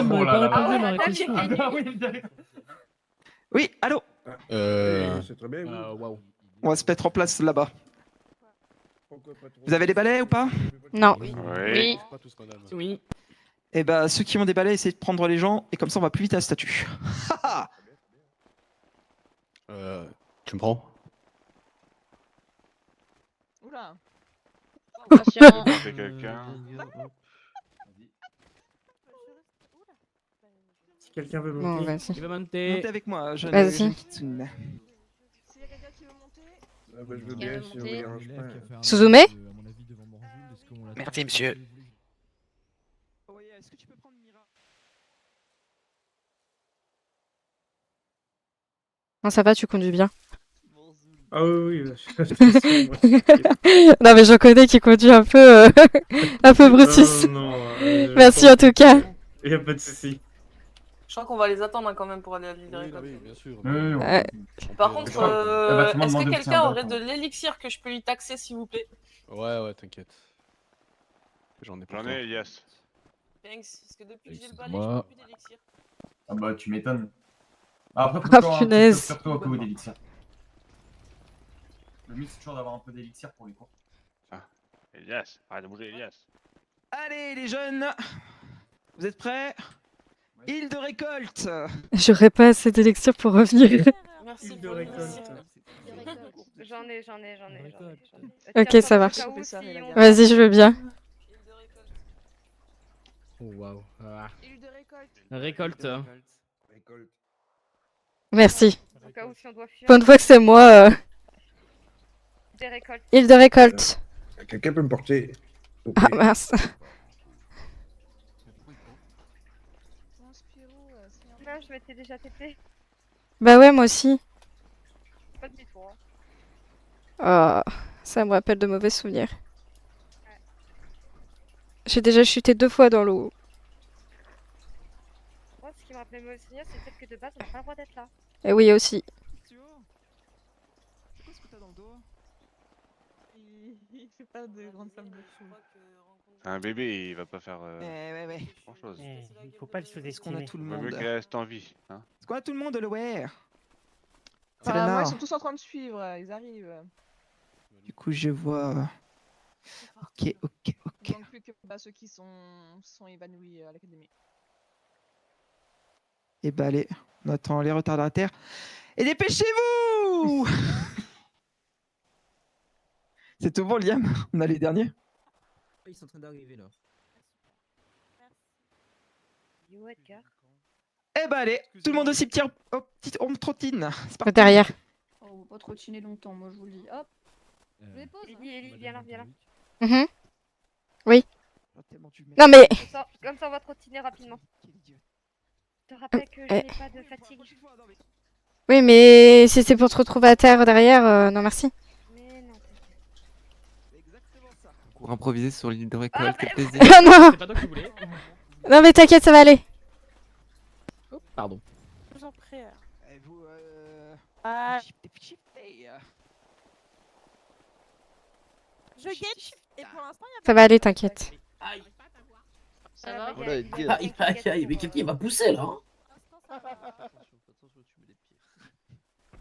Vous Oh m'avez là pas là répondu à là. ma question. Ah bah oui, d'accord. Oui, allô? C'est très bien, vous. Waouh. On va se mettre en place là-bas. Pourquoi pas trop Vous avez des balais ou pas? Non. Oui. Pas tous, madame. Oui. Eh bah, ceux qui ont des balais, essayez de prendre les gens, et comme ça, on va plus vite à la statue. Haha. Tu me prends? Oula. Patient. C'est quelqu'un. Si quelqu'un veut Bon, monter. vas-y. Il va monter. Montez avec moi, jeune, Vas-y. jeune kitsune. S'il y a quelqu'un qui veut monter. Ah bah, je veux Qui bien, veut si vous monter dérange pas. Suzume Merci, monsieur. Oui, est-ce que tu peux prendre Mira? Non, ça va, tu conduis bien. Ah oui, oui. Non, mais j'en connais qui conduit un peu, un peu Brutus. Merci en tout cas. Il n'y a pas de souci. Je crois qu'on va les attendre quand même pour aller à l'île de Oui, récolte. oui, bien sûr. Par contre, est-ce que quelqu'un aurait de l'élixir que je peux lui taxer s'il vous plaît? Ouais, t'inquiète. J'en ai pas. J'en ai, Elias. Thanks, parce que depuis que j'ai le balai, Excuse-moi. je peux plus d'élixir. Ah bah tu m'étonnes. Après, faut Ah, toujours un petit punaise. peu, surtout au cas où d'élixir. Le mieux c'est toujours d'avoir un peu d'élixir pour les cours. Ah, Elias, arrête de bouger, Elias. Allez, les jeunes, vous êtes prêts? Île de récolte. J'aurais pas assez d'élixir pour revenir. Merci Île de pour récolte. J'en ai. Tiens, Ok, ça au marche. cas où si on- Vas-y, je veux bien. Île de récolte. Oh, waouh. Ah. Île de récolte. Récolte. Récolte. Merci. Au cas où si on doit fuir. Pour une fois que c'est moi. Des récoltes. Île de récolte. Quelqu'un peut me porter? Ah mince. Là, je m'étais déjà tété. Bah ouais, moi aussi. Pas de détour. Oh, ça me rappelle de mauvais souvenirs. J'ai déjà chuté 2 fois dans l'eau. Moi, ce qui me rappelait mauvais souvenir, c'est peut-être que de base, on n'a pas le droit d'être là. Et oui, aussi. C'est quoi ce que t'as dans le dos? Il fait pas de grande somme de sous. Un bébé, il va pas faire Ouais. grand chose. Il faut pas le Est-ce qu'on a sous-estimer. tout le Vaut mieux monde? qu'elle reste en vie. Hein. Est-ce qu'on a tout le monde, le ouais? Moi, ils sont tous en train de suivre, ils arrivent. Du coup, je vois. Ok. Il manque plus que ceux qui sont évanouis à l'académie. Et bah allez, on attend les retardataires. Et dépêchez-vous. C'est tout bon, Liam? On a les derniers? Ils sont en train d'arriver là. Yo, Edgar. Eh bah allez, tout le monde au cimetière, on trottine. C'est parti. Derrière. Oh, on va pas trottiner longtemps, moi je vous le dis. Hop. Je vous dépose. Ellie, viens là, viens là. Mhm. Oui. Oh, tellement du mec. Non mais... Comme ça, on va trottiner rapidement. Quel idiot. Je te rappelle que je eh. n'ai pas de fatigue. Oui, mais si c'est pour te retrouver à terre derrière, non merci. Mais non. Exactement ça. Cours improvisé sur l'île de récolte, quel plaisir. Oh non. C'est pas toi qui voulais. Non mais t'inquiète, ça va aller. Oh, pardon. Je vous en prie. Et vous, Je guette. Et pour l'instant, Ça va aller, t'inquiète. Aïe. Ça Ah, va bah, y a- Aïe, aïe, aïe, mais quelqu'un m'a poussé là. Hein.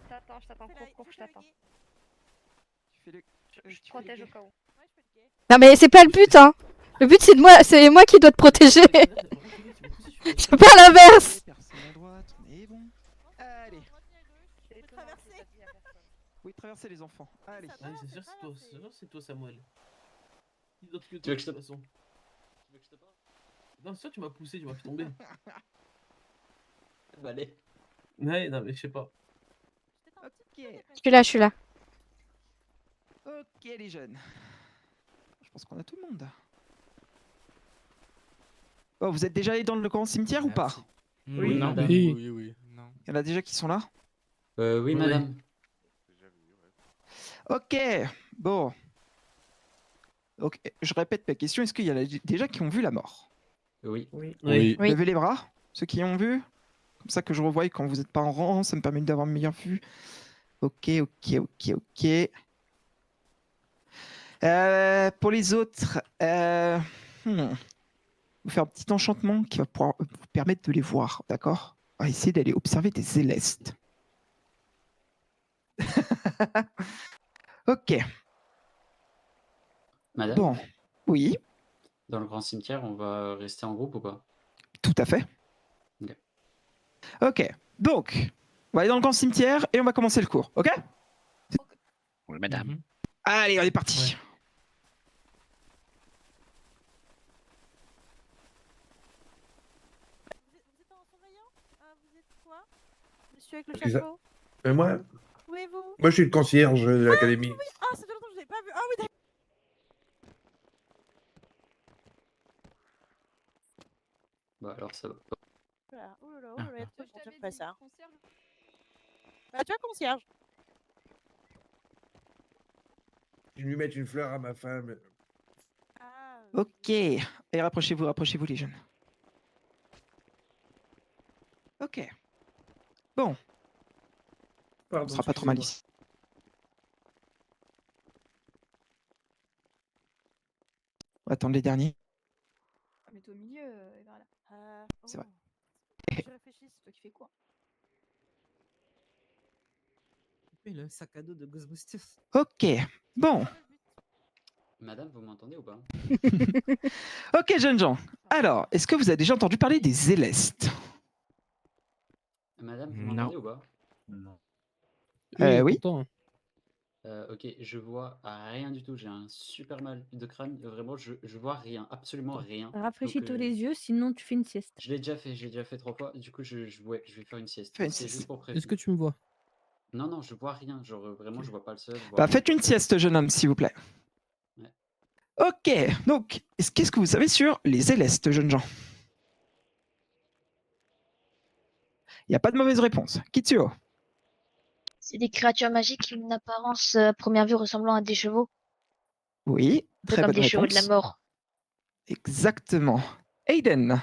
Je t'attends, cours, je t'attends. Tu fais le. Je te protège au cas où. Non mais c'est pas le but, hein. Le but c'est moi qui dois te protéger. C'est pas l'inverse. Personne à droite, on est bon. Allez. Oui, traversez les enfants. Allez. C'est sûr, c'est toi, Samuel. Qui d'autre que Tu veux que je te- de toute façon. Non, c'est sûr, tu m'as poussé, tu m'as fait tomber. Bah allez. Ouais, non, mais je sais pas. Ok. Je suis là. Ok, les jeunes. Je pense qu'on a tout le monde. Oh, vous êtes déjà allés dans le grand cimetière ou pas? Oui, non. Oui. Il y en a déjà qui sont là? Oui, madame. Ok, bon. Ok, je répète ma question. Est-ce qu'il y en a déjà qui ont vu la mort? Oui. Oui. Oui. Levez les bras, ceux qui ont vu. Comme ça que je revoie quand vous n'êtes pas en rang, ça me permet d'avoir une meilleure vue. Ok. Pour les autres, vous faire un petit enchantement qui va pouvoir vous permettre de les voir, d'accord? On va essayer d'aller observer des célestes. Ok, Madame, bon, oui, dans le grand cimetière, on va rester en groupe ou pas? tout à fait. Ok. Ok, donc, on va aller dans le grand cimetière et on va commencer le cours, ok? Oui, madame. Mhm. Allez, on est parti. Vous êtes en surveillant? Vous êtes quoi? Monsieur avec le C'est ça. chapeau? Moi, Où êtes-vous? moi, je suis le concierge de l'académie. Ah, ça fait longtemps que je l'ai pas vu. Ah oui, d'accord. Bah alors ça va. Oh là là, il y a de quoi pour dire pas ça. Ah, tu vois, concierge. Je vais lui mettre une fleur à ma femme. Ah, Ok, et rapprochez-vous, les jeunes. Ok, bon, Pardon, on sera pas trop mal excusez-moi. ici. On va attendre les derniers. Mais t'es au milieu, Everala. C'est vrai. Je réfléchis, c'est toi qui fais quoi? Le sac à dos de Ghostbusters. Ok, bon. Madame, vous m'entendez ou pas? Ok, jeunes gens. Alors, est-ce que vous avez déjà entendu parler des Célestes? Madame, vous Non. m'entendez ou pas? Non. Oui. Pourtant. Ok, je vois rien du tout. J'ai un super mal de crâne. Vraiment, je vois rien, absolument rien. Rafraîchis-toi Donc, les yeux, sinon tu fais une sieste. je l'ai déjà fait 3 fois. Du coup, ouais, je vais faire une sieste. Fais une C'est sieste. juste pour prévenir. Est-ce que tu me vois? Non, non, je vois rien. Genre, vraiment, je vois pas le sol. je vois Bah, rien. faites une sieste, jeune homme, s'il vous plaît. Ouais. Ok, donc, qu'est-ce que vous savez sur les Célestes, jeunes gens? Il n'y a pas de mauvaise réponse. Kitsuo? C'est des créatures magiques qui ont une apparence à première vue ressemblant à des chevaux, Oui, un peu très comme bonne des chevaux de la réponse. mort. Exactement. Aiden?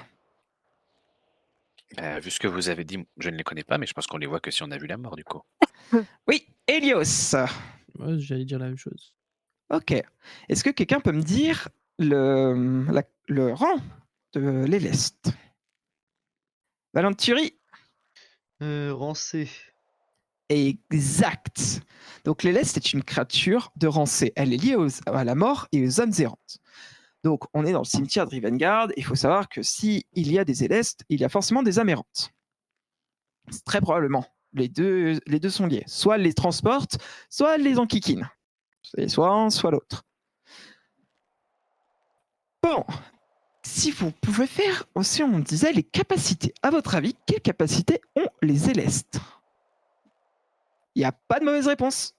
Vu ce que vous avez dit, je ne les connais pas, mais je pense qu'on les voit que si on a vu la mort, du coup. Oui, Helios. Ouais, j'allais dire la même chose. Ok. Est-ce que quelqu'un peut me dire le rang de l'Éleste? Valenturi? Rang C. Exact. Donc l'Éleste est une créature de rang C. Elle est liée à la mort et aux âmes errantes. Donc on est dans le cimetière de Rivengard. Il faut savoir que s'il y a des Élestes, il y a forcément des âmes errantes. C'est très probablement. Les deux sont liés. Soit elles les transportent, soit elles les enquiquinent. C'est soit un, soit l'autre. Bon. Si vous pouvez faire aussi, on disait les capacités. À votre avis, quelles capacités ont les Élestes? Il n'y a pas de mauvaise réponse.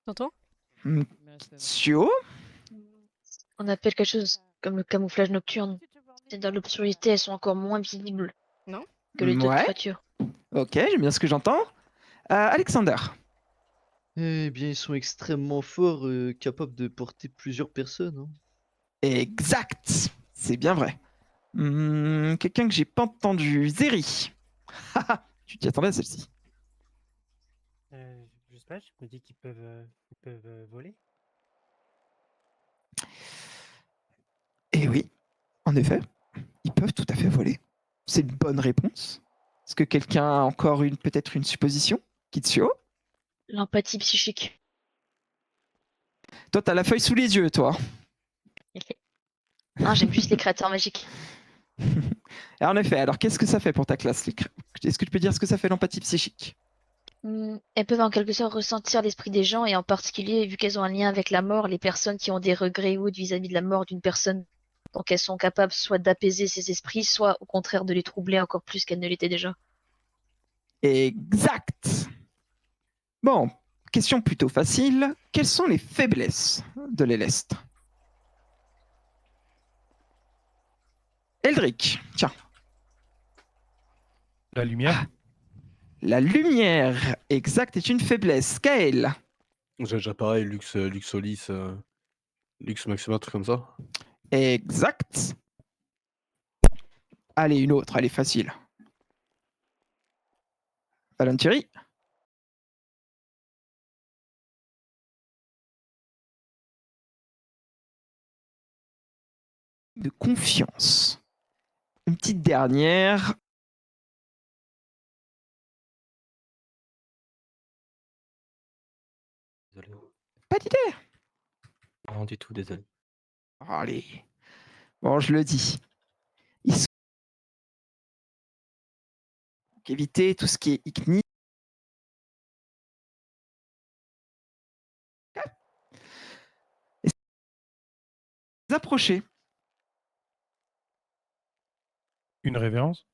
T'entends? Sio? On appelle quelque chose comme le camouflage nocturne. C'est dans l'obscurité, elles sont encore moins visibles Non. que les autres Ouais. créatures. Ok, j'aime bien ce que j'entends. Alexander? Eh bien, ils sont extrêmement forts, capables de porter plusieurs personnes. Hein. Exact. C'est bien vrai. Quelqu'un que j'ai pas entendu. Zeri. Tu t'y attendais à celle-ci. Je sais pas, je me dis qu'ils peuvent voler. Eh oui, en effet, ils peuvent tout à fait voler. C'est une bonne réponse. Est-ce que quelqu'un a encore peut-être une supposition? Kitsuo? L'empathie psychique. Toi, t'as la feuille sous les yeux, toi. Non, j'aime juste les créatures magiques. En effet, alors qu'est-ce que ça fait pour ta classe? Est-ce que tu peux dire ce que ça fait l'empathie psychique? Elles peuvent en quelque sorte ressentir l'esprit des gens et en particulier, vu qu'elles ont un lien avec la mort, les personnes qui ont des regrets ou autres vis-à-vis de la mort d'une personne. Donc elles sont capables soit d'apaiser ces esprits, soit au contraire de les troubler encore plus qu'elles ne l'étaient déjà. Exact. Bon, question plutôt facile. Quelles sont les faiblesses de l'Éleste? Eldrick, tiens. La lumière. La lumière, exact, est une faiblesse. Kael? J'ai déjà pareil, Lux Solis, Lux Maxima, un truc comme ça. Exact. Allez, une autre, elle est facile. Valenturi? de confiance. Une petite dernière. Désolé. Pas d'idée. Non, du tout, désolé. Allez. Bon, je le dis. Donc, éviter tout ce qui est ICNI. Et approcher. Une révérence?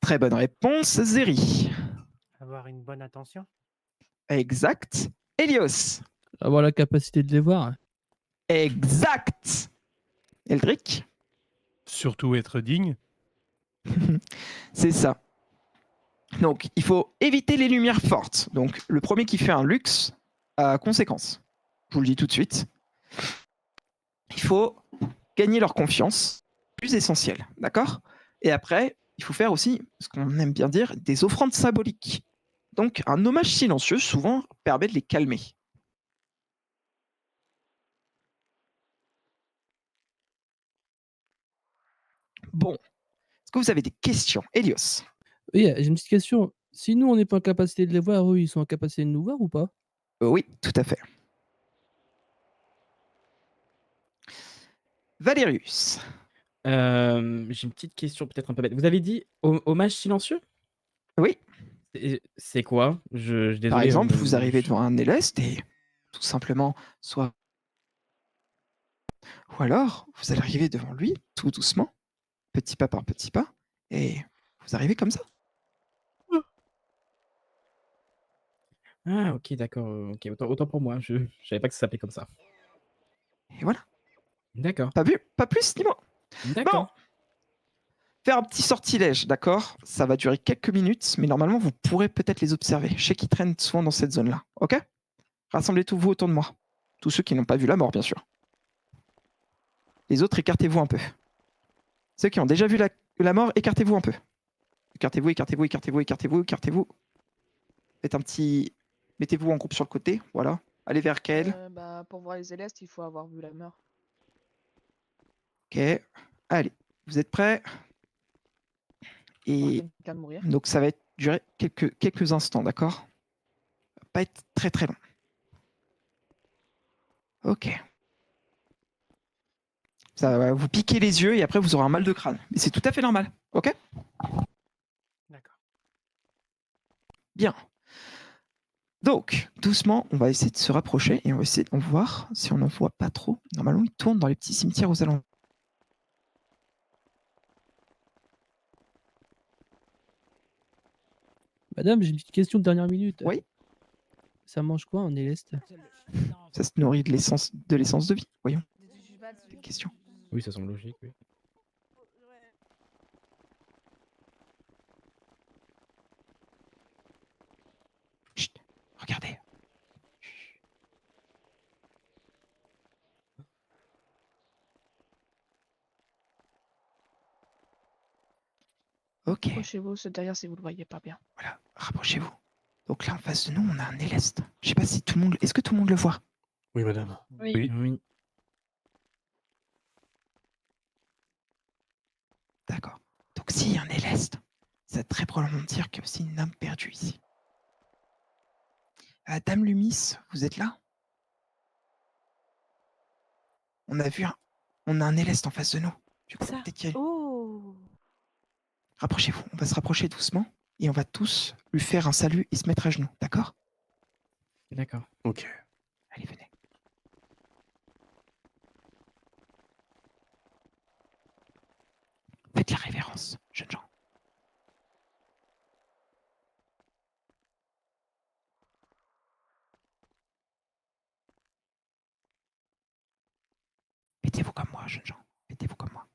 Très bonne réponse, Zeri. Avoir une bonne attention? Exact. Helios. Avoir la capacité de les voir. Exact. Eldrick. Surtout être digne. C'est ça. Donc, il faut éviter les lumières fortes. Donc, le premier qui fait un luxe a conséquence. Je vous le dis tout de suite. Il faut gagner leur confiance, plus essentiel, d'accord? Et après, il faut faire aussi, ce qu'on aime bien dire, des offrandes symboliques. Donc, un hommage silencieux, souvent, permet de les calmer. Bon. Est-ce que vous avez des questions? Helios. Oui, j'ai une petite question. Si nous, on n'est pas en capacité de les voir, eux, ils sont en capacité de nous voir ou pas? Oui, tout à fait. Valérius. J'ai une petite question peut-être un peu bête. Vous avez dit hommage silencieux? Oui. C'est quoi? Désolé, Par exemple, vous arrivez devant un éleste et tout simplement, soit... Ou alors, vous allez arriver devant lui, tout doucement, petit pas par petit pas, et vous arrivez comme ça. Ah ok, d'accord. Ok, autant pour moi. Je savais pas que ça s'appelait comme ça. Et voilà. D'accord. Pas plus ni moins. D'accord. Bon. Faire un petit sortilège, d'accord? Ça va durer quelques minutes, mais normalement, vous pourrez peut-être les observer. Je sais qu'ils traînent souvent dans cette zone-là, ok? Rassemblez tous vous autour de moi. Tous ceux qui n'ont pas vu la mort, bien sûr. Les autres, écartez-vous un peu. Ceux qui ont déjà vu la mort, écartez-vous un peu. Écartez-vous, écartez-vous, écartez-vous, écartez-vous, écartez-vous. Faites un petit... Mettez-vous en groupe sur le côté, voilà. Allez vers Kael. Pour voir les élestes, il faut avoir vu la mort. Ok. Allez, vous êtes prêts? Et Quelqu'un de mourir. donc ça va durer quelques instants, d'accord? Ça va pas être très très long. Ok. Ça va vous piquer les yeux et après vous aurez un mal de crâne. Mais c'est tout à fait normal, ok? D'accord. Bien. Donc, doucement, on va essayer de se rapprocher et on va essayer de voir si on n'en voit pas trop. Normalement, ils tournent dans les petits cimetières aux alentours. Madame, j'ai une petite question de dernière minute. Oui. Ça mange quoi un éleste? Ça se nourrit de l'essence de vie, voyons. Question. Oui, ça semble logique, oui. Chut, regardez. Ok. Rapprochez-vous, ce derrière si vous le voyez pas bien. Voilà, rapprochez-vous. Donc là, en face de nous, on a un éleste. Je sais pas si tout le monde... Est-ce que tout le monde le voit? Oui, madame. Oui. D'accord. Donc s'il y a un éleste, ça va très probablement dire qu'il y a aussi une âme perdue ici. Dame Lumis, vous êtes là? On a un éleste en face de nous. Du coup, peut-être qu'il y a... Oh! Rapprochez-vous, on va se rapprocher doucement et on va tous lui faire un salut et se mettre à genoux, d'accord? D'accord. Ok. Allez, venez. Faites la révérence, jeunes gens. Mettez-vous comme moi, jeunes gens. Mettez-vous comme moi.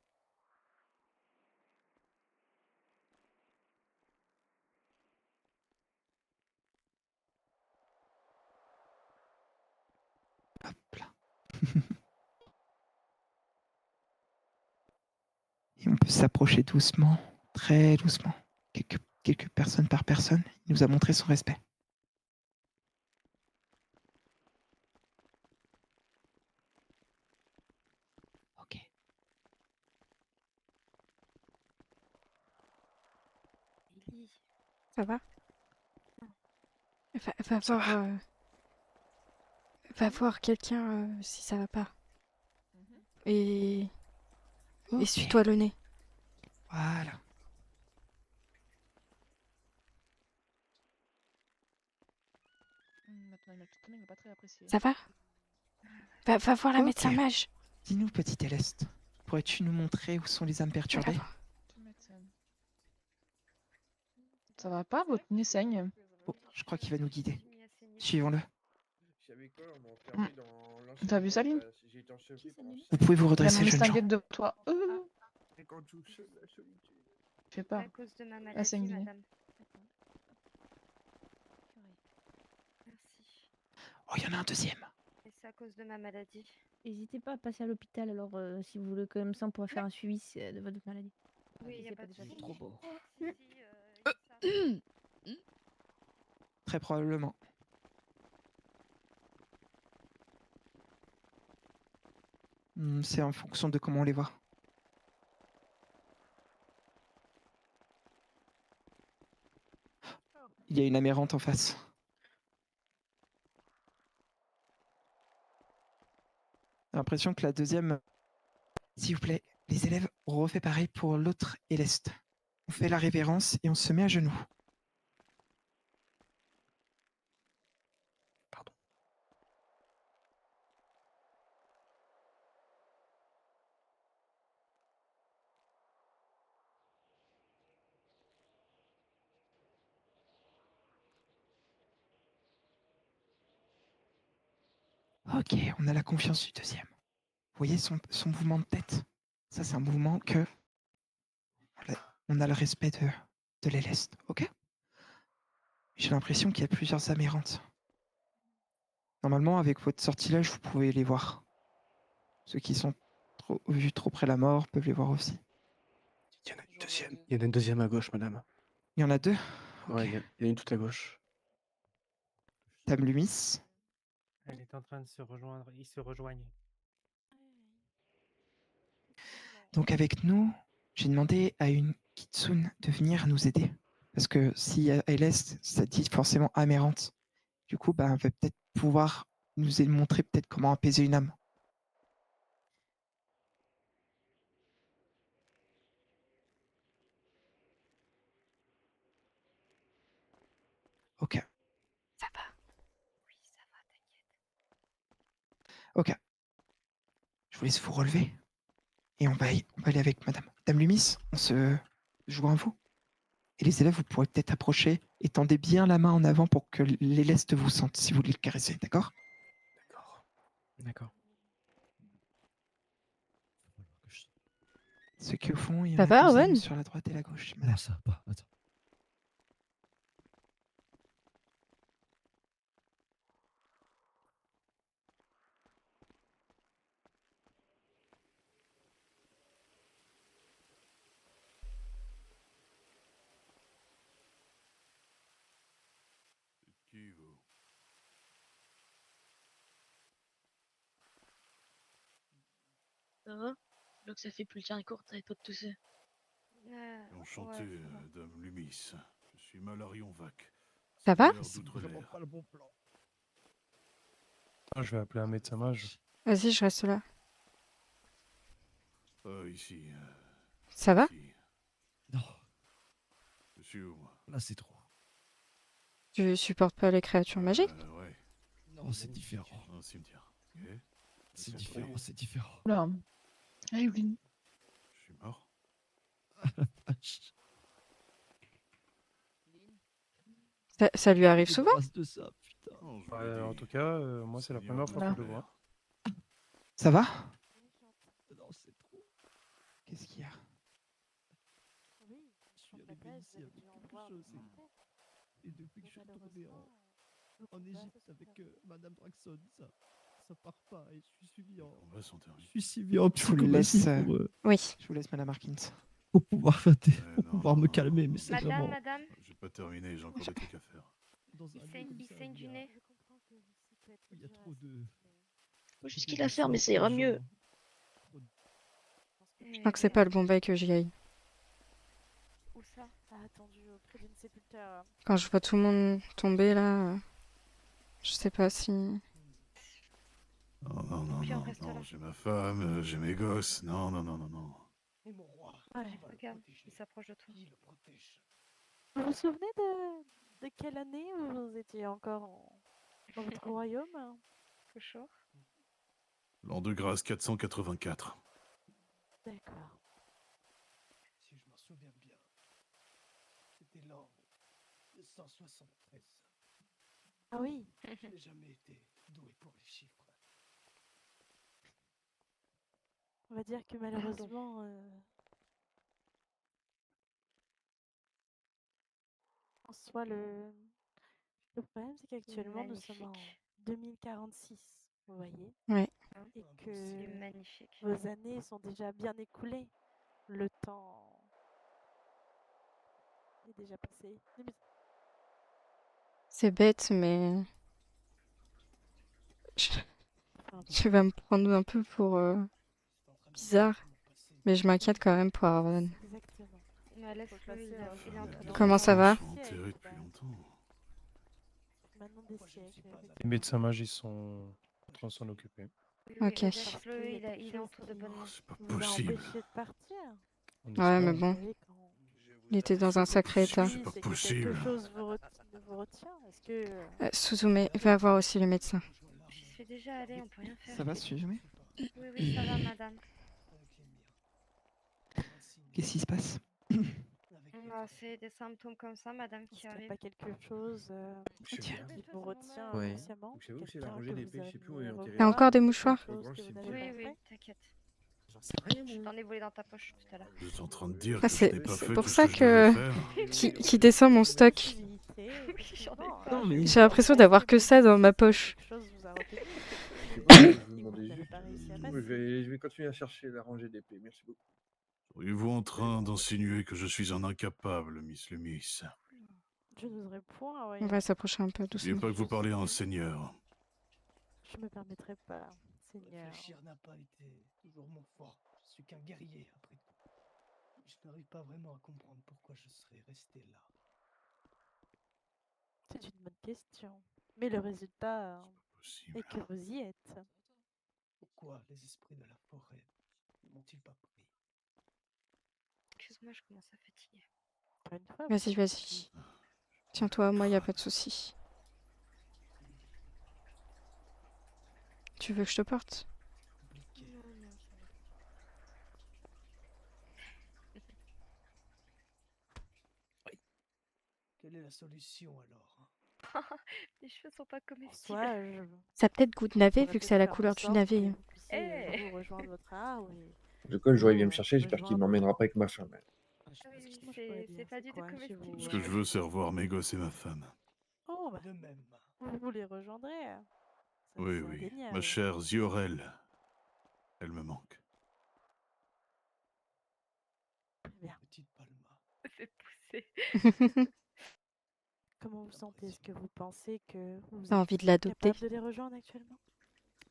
Hop là. Et on peut s'approcher doucement, très doucement. Quelques personnes par personne. Il nous a montré son respect. Ok. Ça va? Va Ça voir, va voir quelqu'un si ça va pas. Et Ok. essuie-toi le nez. Voilà. Ça va? Va voir la médecin Ok. mage. Dis-nous, petite Céleste, pourrais-tu nous montrer où sont les âmes perturbées? Ça va pas, votre nez saigne. Oh, je crois qu'il va nous guider. Suivons-le. T'as vu ça, Lynn? Vous pouvez vous Il a redresser, mis jeune gens. de toi. Fais pas. À cause de ma Ah, c'est maladie, une madame. Merci. Oh, il y en a un deuxième. Et c'est à cause de ma maladie. N'hésitez pas à passer à l'hôpital alors si vous voulez comme ça on pourra faire un suivi de votre maladie. Oui, y a C'est pas de déjà souci. trop beau. Très probablement. C'est en fonction de comment on les voit. Il y a une amérante en face. J'ai l'impression que la deuxième... S'il vous plaît, les élèves, on refait pareil pour l'autre et l'est. On fait la révérence et on se met à genoux. Pardon. Ok, on a la confiance du deuxième. Vous voyez son mouvement de tête? Ça, c'est un mouvement que... On a le respect de l'éleste, ok? J'ai l'impression qu'il y a plusieurs amérantes. Normalement, avec votre sortilège, vous pouvez les voir. Ceux qui sont vus trop près de la mort peuvent les voir aussi. Il y en a une deuxième. Il y en a une deuxième à gauche, madame. Il y en a deux? Ouais, il y en a une tout à gauche. Dame Lumis. Elle est en train de se rejoindre. Ils se rejoignent. Donc avec nous, j'ai demandé à une Kitsune de venir nous aider. Parce que si elle est, ça dit forcément amérante. Du coup, elle va peut-être pouvoir nous montrer peut-être comment apaiser une âme. Ok. Ça va? Oui, ça va, t'inquiète. Ok. Je vous laisse vous relever. Et on va aller avec madame. Dame Lumis, on se joint à vous. Et les élèves, vous pourrez peut-être approcher et tendez bien la main en avant pour que les lestes vous sentent si vous voulez le caresser, d'accord? D'accord. D'accord. Ceux qui au fond, il y en Ça a va, deux Owen? sur la droite et la gauche. Madame. ça va pas. Attends. Qui vous? Ça va? Je vois que ça fait plus le tien court, t'arrêtes pas de tousser. Enchanté, Dame Lumis. Je suis Malarion Vac. Ça va? C'est vraiment pas le bon plan. Ah, je vais appeler un médecin mage. Vas-y, je reste là. Ici. Ça va? Ici. Non, Je suis où, moi? là c'est trop. Tu supportes pas les créatures magiques? Ouais. Non, c'est différent. Un cimetière. Ok. C'est différent, c'est différent. Oula. Allez, Lynn. Je suis mort. Ça lui arrive souvent? De ça, putain. Non, je voulais En des- tout cas, moi c'est la Seigneur première de fois la que je le mer. vois. Ça va? Non, c'est trop. Qu'est-ce qu'il y a? Je suis arrivé ici avec quelque chose. Et depuis que je suis retourné en Égypte avec Madame Draxon, ça part pas. Et je suis suivi en. On va s'en terminer. Je suis suivi en Je vous laisse. psychologie Oui. Je vous laisse, Madame Harkins. pour pouvoir, pour non, pouvoir me non, calmer, mais c'est Madame, vraiment. madame, J'ai pas terminé, j'ai encore des trucs à faire. Dans un lieu comme il ça, saigne où du nez. il y a trop de. Faut juste qu'il la ferme, mais ça ira mieux. Je crois que c'est pas le bon bail que j'y aille. Où ça? a attendu auprès d'une sépulture. Quand je vois tout le monde tomber là, je sais pas si. Non, non, non, Puis on non, reste non, là. j'ai ma femme, j'ai mes gosses. Non, non, non, non, non. Et mon roi, Ouais. Regarde, il s'approche de toi. qui le protège? Vous vous souvenez de quelle année vous étiez encore dans votre royaume? Toujours. L'an de grâce 484. D'accord. Si je m'en souviens bien, c'était l'an de 173. Ah oui. Je n'ai jamais été doué pour les chiffres. On va dire que malheureusement, en soi, le problème, c'est qu'actuellement, nous sommes en Magnifique. 2046, vous voyez, Ouais. et C'est que magnifique. vos années sont déjà bien écoulées. Le temps est déjà passé. C'est bête, mais. Tu vas me prendre un peu pour bizarre. Mais je m'inquiète quand même pour Arwen. Exactement. Mais laisse-le, il est entre nous. Comment ça va? Ils sont enterrés depuis longtemps. Maintenant des siècles. Les médecins mages, ils sont en train de s'en occuper. Ok. Laisse-le, il est entre de bonnes mains. C'est pas Vous l'a possible. empêché de partir. On Ouais, mais espère. bon. Vous savez, quand Il était dans un sacré état. C'est pas c'est que possible. quelque chose vous retient. Est-ce que Suzume, va voir aussi le médecin. J'y suis déjà allée, on peut rien faire. Ça va, Suzume? Oui, oui, ça va, madame. Qu'est-ce qui se passe? Ah, c'est des symptômes comme ça, madame, est-ce qui qu'il n'y a arrivent. pas quelque chose qui vous retient Ouais. inconsciemment? Vous savez où c'est la Quelqu'un rangée que d'épée? vous Je sais plus où aimeriez elle est enterrée. T'as revoir, encore des quelque mouchoirs? chose que vous n'avez Oui, pas oui, fait? t'inquiète. J'en sais rien, Je moi. t'en ai volé dans ta poche tout à l'heure. Vous êtes en train de dire Ah, que je n'ai pas c'est fait pour tout ce ça que je devais que. faire? Qui descend mon stock. Possibilité, J'en ai effectivement, pas. hein. J'ai l'impression d'avoir que ça dans ma poche. Quelque chose vous a retenu Je sais pas, je vous et que vous demandais n'avez juste. pas réussi à Je passer. vais continuer à chercher la rangée d'épée. Merci beaucoup. Seriez-vous en train d'insinuer que je suis un incapable, Miss Lumis? Je n'oserais point, On voyons. va s'approcher un peu N'oubliez doucement. pas que vous parlez à un seigneur. Je me permettrai pas, Seigneur. Réfléchir n'a pas été toujours mon fort. Je suis qu'un guerrier, après tout. Je n'arrive pas vraiment à comprendre pourquoi je serais resté là. C'est une bonne question. Mais le résultat Possible. est que vous y êtes. Pourquoi les esprits de la forêt ne m'ont-ils pas pris? Excuse-moi, je commence à fatiguer. Encore une fois, Vas-y, vas-y. Tiens-toi, moi, y a pas de souci. Tu veux que je te porte? Compliqué. Non, non, ça va. Quelle est la solution alors? Les cheveux sont pas en comestibles. soi, Ça a peut-être goût de navet pourrais vu que c'est à la faire en couleur du sorte navet. que vous puissiez, Eh vous rejoindre votre arbre et De quoi le jour il vient me vous chercher, j'espère qu'il rejoindre. m'emmènera pas avec ma femme. Ah oui, Excuse-moi, je pourrais c'est dire, pas du tout quoi chez comestible. vous Ce que je veux, c'est revoir mes gosses et ma femme. Oh, bah, De même. vous les rejoindrez. Ça, Oui, c'est oui. Ma indéniable. chère Ziorel. Elle me manque. Très bien. Petite Palma. C'est poussé. Comment vous sentez? Est-ce que vous pensez que vous T'as êtes envie de l'adopter? capable de les rejoindre actuellement?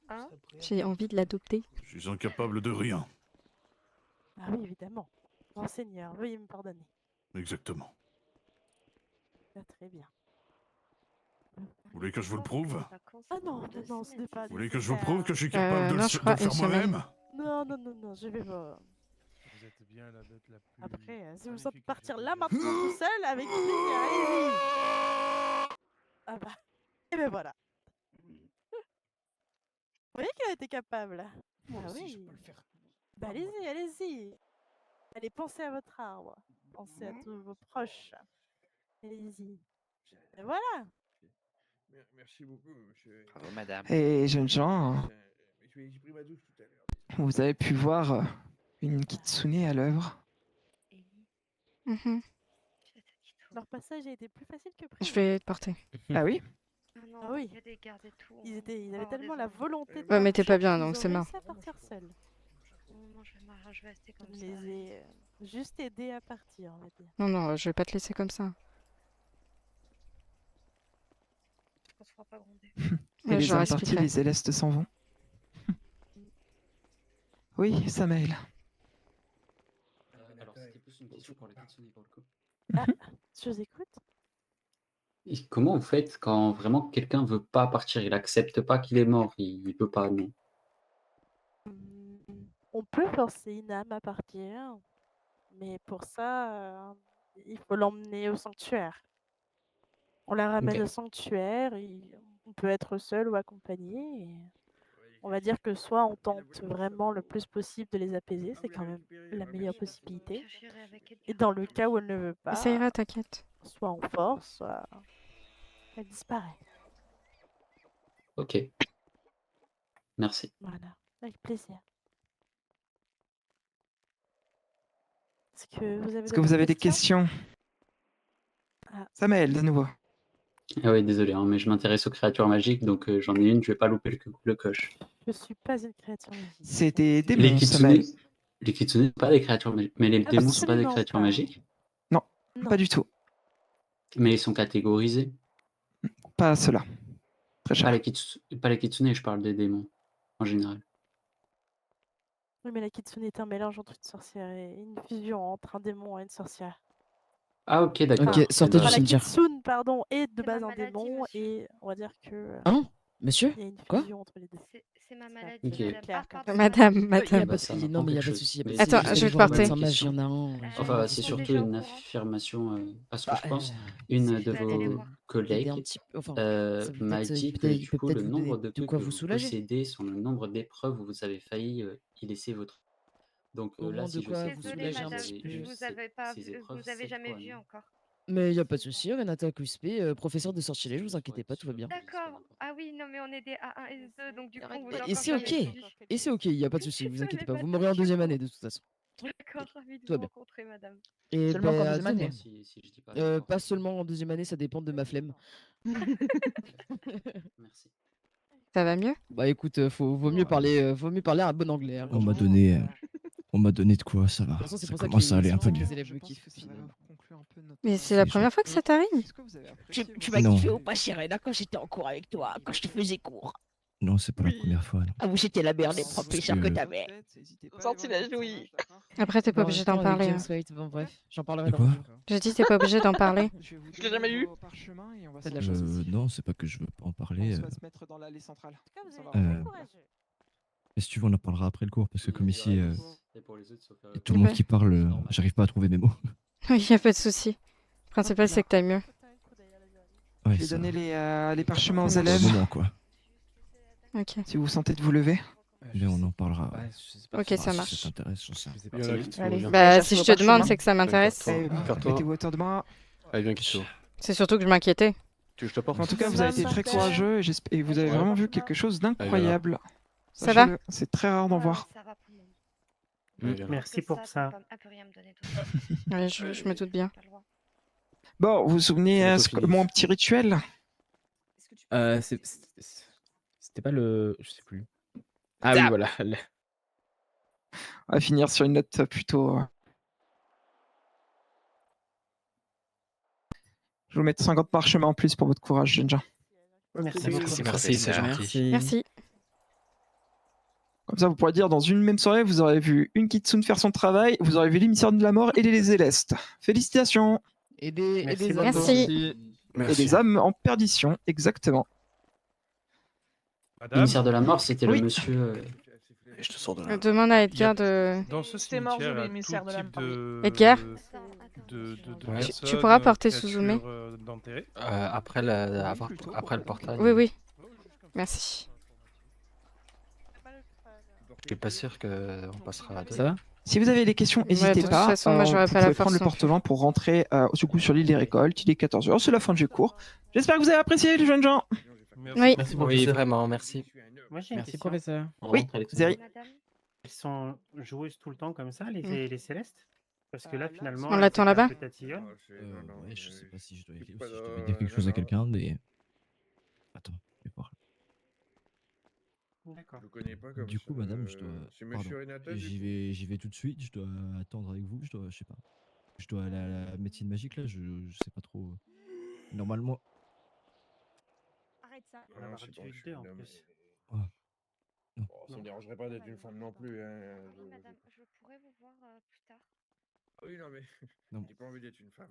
Hein? J'ai envie de l'adopter. Je suis incapable de rien. Ah oui, évidemment. Grand Seigneur, veuillez me pardonner. Exactement. Ah, très bien. Vous voulez que je vous le prouve? Ah non, non, non, ce n'est pas Vous voulez que je vous prouve que je suis nécessaire. capable de, non, je crois de le une faire semaine. moi-même? Non, non, non, non, je vais pas. Vous êtes bien la bête la plus. Après, si vous magnifique sentez que partir j'ai là déjà vue. maintenant tout seul, avec plaisir, allez-y. Ah bah, et ben voilà. Vous voyez qu'elle a été capable. Moi Ah aussi, je oui. peux le faire. Bah allez-y, allez-y. Allez, pensez à votre arbre. Pensez à tous vos proches. Allez-y. Et voilà. Merci beaucoup, monsieur. Bravo, madame. Et jeunes gens, J'ai pris ma douche tout à l'heure. vous avez pu voir une kitsune à l'œuvre. Mhm. Leur passage a été plus facile que prévu. Je vais te porter. Ah oui? Ah non, Ah oui. il y a des gardes et tout. Ils on va avaient avoir tellement des la ennuis. volonté de Ouais, mais t'es pas partir bien, qu'ils donc ont c'est mort. réussi à partir seuls. Non, je vais rester comme Je ça. les ai juste aidés à partir, on va dire. Non, non, je vais pas te laisser comme ça. Je pense qu'on se fera pas gronder. Et Ouais, les je leur âmes partis, expliquerai. les célestes s'en vont. Oui, Samael. Alors, c'était plus une question pour les Kitsune pour le coup. Ah, je vous écoute. Et comment vous faites quand vraiment quelqu'un veut pas partir? Il accepte pas qu'il est mort, il peut pas, non? On peut forcer une âme à partir, mais pour ça, il faut l'emmener au sanctuaire. On la ramène OK. au sanctuaire, on peut être seul ou accompagné. Et on va dire que soit on tente vraiment le plus possible de les apaiser, c'est quand même la meilleure possibilité. Et dans le cas où elle ne veut Ça ira, pas, t'inquiète. soit on force, soit elle disparaît. OK. Merci. Voilà, avec plaisir. Est-ce que vous avez Est-ce que vous d'autres avez des questions? questions? Ah. Samuel, de nouveau. Ah oui, désolé, hein, mais je m'intéresse aux créatures magiques, donc j'en ai une, je vais pas louper le coche. Je suis pas une créature magique. C'est des Les démons, kitsune, Samuel. les kitsune sont pas des créatures magiques, mais les démons sont pas des Absolument créatures pas. magiques? Non, Non. pas du tout. Mais ils sont catégorisés? Pas cela. Très cher. Pas les kitsune, je parle des démons, en général. Oui, mais la kitsune est un mélange entre une sorcière et une fusion entre un démon et une sorcière. Ah OK, d'accord. Ok, sortez du Enfin, la cimetière. kitsune, pardon, est de base un démon et on va dire que Hein? Monsieur? il y a une Quoi? fusion entre les deux. C'est ma maladie, Ok. madame. Clair, Ah, comme pardon, ça. Madame, Il y a madame. pas de Ça souci. m'apprend Non, mais il y a quelque pas de chose. souci. y a pas de Mais souci. Attends, c'est je vais J'essaie de te voir un porter. médecin mage, il y en a un. Enfin, Ils c'est sont surtout déjà au une courant. affirmation, à ce que Bah, je pense. Une je de vais aller les vos voir. Aider un collègues petit peu. Enfin, ça peut m'a peut-être, dit que il du peut coup, peut-être le vous nombre donner de de coups quoi que vous vous soulager. possédez sont le nombre d'épreuves où vous avez failli y laisser votre. Donc Au là, moins si de je quoi sais vous que Désolée, soulager un madame, petit je peu. vous avais pas ces vu, épreuves, vous avez c'est jamais quoi, vu non? encore. Mais il y a pas de souci, Renata Cuspé, professeur de sortilège, vous inquiétez pas, tout va bien. D'accord. Ah oui, non, mais on est des A1 et S2, donc du coup, on vous a Et encore c'est jamais ok. vu. Et c'est ok, il y a pas de souci, vous inquiétez Désolée, pas. Vous madame, mourrez en je suis deuxième année con. de toute façon. D'accord, ravie de Tout va vous bien. rencontrer, madame. Et Seulement qu'en ben, deuxième année. tenez. Si je dis pas n'importe Pas quoi. seulement en deuxième année, ça dépend de ma flemme. Merci. Ça va mieux? Bah écoute, vaut mieux parler un bon anglais, hein, On franchement. m'a donné de quoi, ça De va. toute façon, c'est Ça pour ça commence à aller un peu que mieux. les élèves Je me pense kiffent, que ça va finalement. conclure un peu notre. Mais c'est la première fois que ça t'arrive? Est-ce que vous avez apprécié Tu votre- Non. m'as kiffé ou pas, Sirena, quand j'étais en cours avec toi, quand je te faisais cours? Non, c'est pas la première fois. Non. Ah, vous, c'était la meilleure des Alors, professeurs que que- t'avais. N'hésitez pas à aller voir les Sortilège, médecins oui. mages, d'accord Après, t'es pas Bah, en obligé même d'en temps, avec parler. James hein. White, bon bref, j'en parlerai De dans quoi le jeu. J'ai dit, t'es pas obligé d'en parler. Je vais vous Je l'ai jamais donner eu. vos parchemins et on va T'as de la sortir chance. d'ici. Non, c'est pas que je veux pas en parler. On va se mettre dans l'allée centrale. En tout cas, vous Ça avez va, été on très va. courageux. Et si tu veux, on en parlera après le cours, parce que comme ici, Et pour les autres, sauf y a tout le monde Ouais. qui parle, j'arrive pas à trouver mes mots. Oui, y a pas de souci. Le principal, c'est que t'ailles mieux. Je Ouais, vais ça. donner les parchemins aux Ça marche. élèves. Un moment, quoi. Ok. Si vous sentez de vous lever. Mais on en parlera. Ouais, je sais pas Ok, si- ça Si marche. ça t'intéresse, j'en sais rien. Je sais pas. Il y en a qui te Allez. bien. Bah, Cherchez si je vos te demande, parchemins. c'est que ça m'intéresse. Faire-toi. Mettez-vous à hauteur de moi. Allez, viens, Kitsu. C'est surtout que je m'inquiétais. Tu veux que je te porte? En tout cas, vous avez été très courageux et vous avez Ouais. vraiment vu quelque chose d'incroyable. Ça va? Sachez-le, c'est très rare d'en voir. Ça va pour le moment. Allez, viens. Merci pour ça. Elle peut rien me donner d'autre. Ouais, je me doute bien. Pas le droit. Bon, vous vous souvenez C'est ce bientôt que- fini. mon petit rituel? C'était pas le. Je sais plus. Ah oui, voilà. On va finir sur une note plutôt. Je vais vous mettre 50 parchemins en plus pour votre courage, jeunes gens. Merci beaucoup. Merci, c'est gentil. Merci. Comme ça, vous pourrez dire dans une même soirée, vous aurez vu une kitsune faire son travail, vous aurez vu l'émissaire de la mort et les célestes. Félicitations. Et des Merci âmes. beaucoup. Merci. Et des âmes en perdition, exactement. Madame, L'émissaire de la mort, c'était Oui. le monsieur. Je te sors de là. Demande à Edgar de. dans ce C'est mort, cimetière, je il y a l'émissaire tout de la type mort. de... Edgar de Ouais. Tu personnes, pourras porter créatures, Suzume d'enterrer. Après le portail. Oui, oui. Merci. Je suis pas sûr qu'on passera à deux. Ça va? Si vous avez des questions, Ouais, n'hésitez de toute pas. façon, moi, j'aurais vous pas la pouvez prendre force le non plus. porte-vent pour rentrer du coup, sur l'île des récoltes. Il est 14h, c'est la fin du cours. J'espère que vous avez apprécié, les jeunes gens. Oui. Oui, vraiment, merci. Moi j'ai une Merci, question. professeur. Oui, Zeri. Madame, Elles sont joueuses tout le temps comme ça, Mm. les célestes? Parce que là, finalement, On elles l'attend étaient un là-bas peu tatillonnes. Ouais, je sais pas si je dois dire quelque chose à quelqu'un, mais. Attends, je vais voir. D'accord. Je connais pas comme Du coup, ça, madame, je dois. c'est Pardon. monsieur Renata, du J'y vais tout de suite, je dois attendre avec vous, je sais pas. Je dois aller à la médecine magique là, je sais pas trop. Normalement. Arrête ça. On va avoir c'est tué bon, je suis deux, en un homme. plus. Oh, non. Oh, ça me dérangerait pas d'être une femme non plus. Hein. oui, madame, je pourrais vous voir plus tard. Oui, non, mais Non. j'ai pas envie d'être une femme.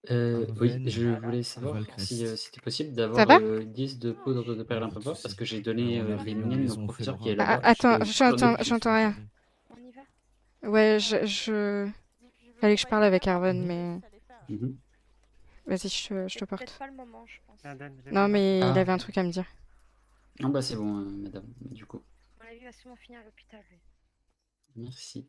Oui, Arven, je voulais savoir Valcrest. si c'était possible Ça d'avoir va 10 de poudre de perlimpinpin parce que j'ai Alors, donné on arrive, les on miennes les au on fait professeur le qui est rat. là-bas. Attends, J'en ai plus. j'entends rien. On y va? Ouais, fallait que je parle avec Arven, mais... Mhm. Vas-y, je te C'est porte. peut-être pas le moment, je pense. Non, mais il Ah. avait un truc à me dire. Ah bah c'est bon, madame, du coup. À mon avis, il va sûrement finir à l'hôpital, lui. Merci.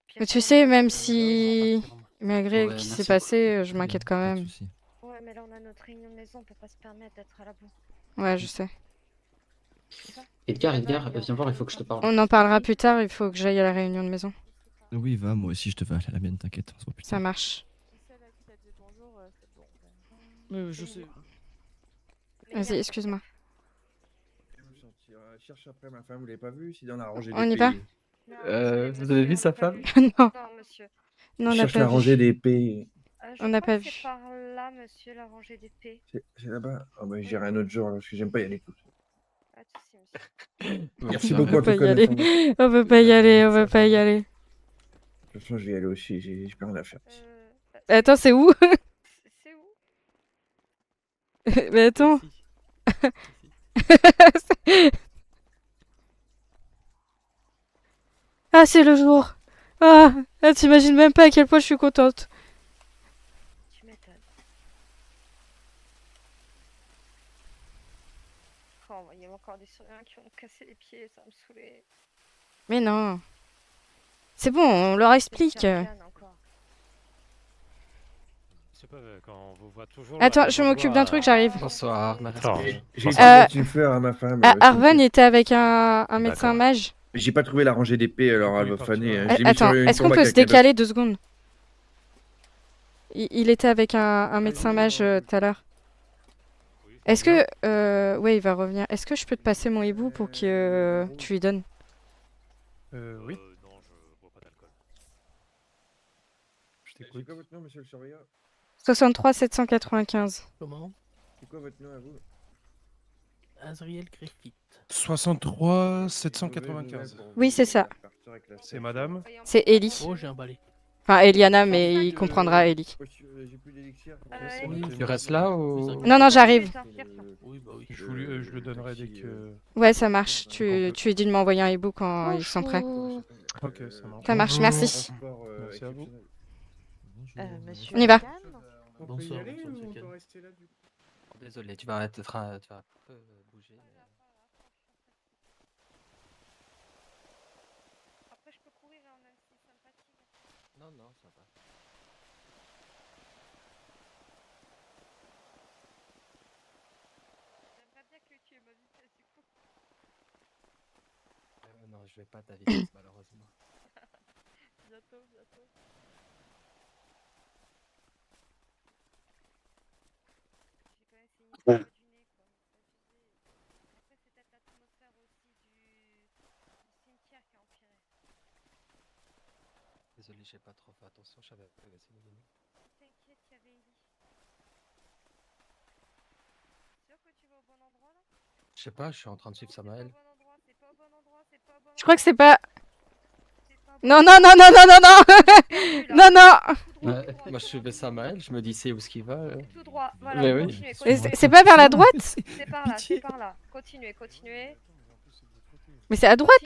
Puis Mais après, tu on sais, aura même notre si... Malgré Ouais, ce qui s'est merci passé, je m'inquiète quand Pas de même. soucis. Ouais, mais là, on a notre réunion de maison, on peut pas se permettre d'être à la bourre. Ouais, je sais. Edgar, viens voir, il faut que je te parle. On en parlera plus tard, il faut que j'aille à la réunion de maison. Oui, va, moi aussi je te vais aller à la mienne, t'inquiète, on se voit plus Ça tard. marche. Je sais. Vas-y, excuse-moi. Je cherche après ma femme, vous l'avez pas vu? C'est dans la rangée On des y va? pays. Vous avez vu sa femme? Non. Non, monsieur. Non, on Je n'a cherche pas la vu. rangée d'épées. Je On n'a crois pas que vu. c'est par là, monsieur, la rangée d'épées. C'est là-bas? Ah bah j'irai un autre jour, là, parce que j'aime pas y aller tout seul. Pas de soucis, monsieur. Merci On beaucoup veut en pas tout y cas de aller. l'information. On veut pas y aller, on veut pas y aller. De toute façon, je vais y aller aussi, j'ai plus rien à faire. Attends, c'est où? C'est où? Mais attends. Ah, c'est le jour. Ah, t'imagines même pas à quel point je suis contente. Tu m'étonnes. Oh, il y a encore des surveillants qui vont me casser les pieds, ça va me saouler. Mais non. C'est bon, on leur explique. C'est pas quand on vous voit toujours. Attends, je m'occupe d'un truc, j'arrive. Bonsoir, madame. J'ai essayé de mettre une fleur à ma femme. Arvan était avec un médecin mage. J'ai pas trouvé la rangée d'épées, alors elle va faner. Je l'ai mis Attends, sur une est-ce qu'on tombe à peut se quelqu'un d'autre. décaler 2 secondes? Il était avec un médecin mage tout à l'heure. Est-ce que... ouais, il va revenir. Est-ce que je peux te passer mon hibou pour que tu lui donnes? Oui. Non, je bois pas d'alcool. Je C'est t'écoute. quoi votre nom, monsieur le surveillant? 63 795. Comment? C'est quoi votre nom à vous? Azriel Griffith. 63 795. Oui, c'est ça. C'est madame? C'est Ellie. Oh, j'ai un balai. Enfin, Eliana, mais il comprendra Ellie. J'ai plus d'élixir. Tu restes là ou... Non, non, j'arrive. Oui, bah oui. Je le donnerai dès que... Ouais, ça marche. Tu lui dis de m'envoyer un hibou quand ils sont prêts. Ok, ça marche. Ça marche, merci. Merci à vous. Monsieur On y va. On peut y aller ou on peut rester là du coup? Désolé, tu vas un peu bouger. Après, je peux courir, hein, même si ça me fatigue. Non, non, ça va. J'aimerais bien que tu aies ma vitesse, du coup. Non, je vais pas à ta vitesse, malheureusement. Bientôt, bientôt. J'ai quand même essayé de me du nez, quoi. Après, c'est peut-être l'atmosphère aussi du cimetière qui a empiré. Désolé, j'ai pas trop fait attention, je savais pas que c'est une T'inquiète, il y avait Ellie. Sûr que tu vas au bon endroit, là? Je sais pas, je suis en train de suivre Samael. C'est pas au bon endroit, c'est pas au bon endroit. Je crois que c'est pas... Non, non, non, non, non, non, non. Non, non. Ouais, moi je suivais Samael, je me dis c'est où ce qu'il va. Tout droit, voilà, Mais oui. continuez, Mais continuez. c'est pas vers la droite? C'est par là, c'est par là. Continuez, continuez. Mais c'est à droite,